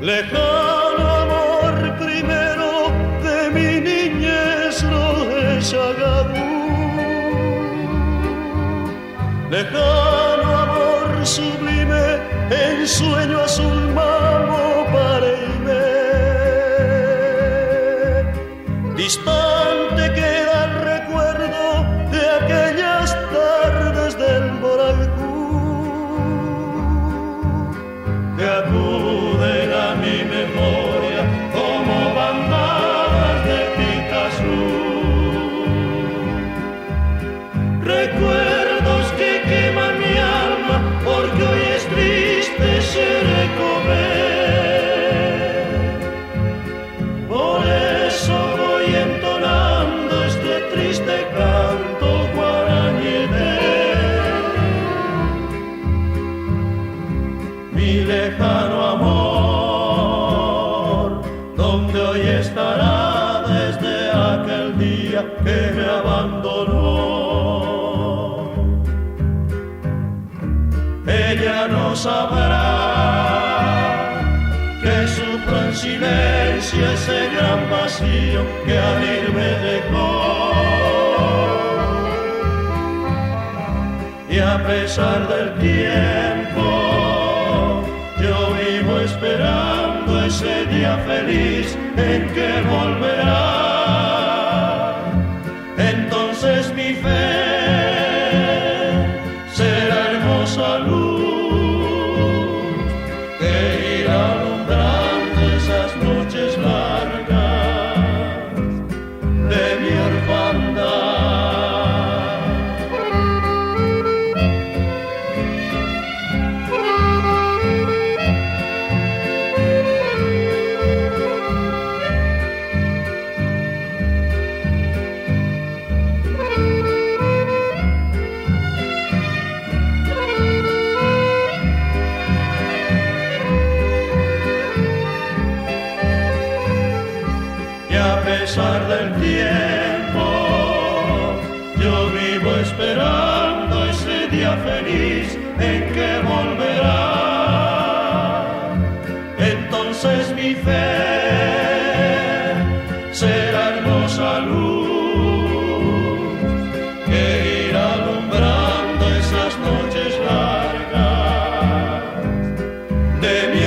Lejano amor primero de mi niñez no es Agadú. Lejano amor sublime en sueño azul mamo pareíme. Distante queda el recuerdo de aquellas tardes del Boralcú que acuden a mi memoria como bandadas de Picasso. Recuerdos que queman mi alma porque hoy es triste ser comer. Por eso voy entonando este triste canto guarañené. Mi lejano amor, donde hoy estará desde aquel día que me abandonó. Ella no sabrá que sufro en silencio ese gran vacío que al irme dejó. Y a pesar del tiempo, yo vivo esperando ese día feliz en que volverá. Entonces mi fe será hermosa luz que irá alumbrando esas noches largas de mi orfandad. Y a pesar del tiempo, yo vivo esperando ese día feliz en que volverá. Entonces mi fe será hermosa luz que irá alumbrando esas noches largas de mi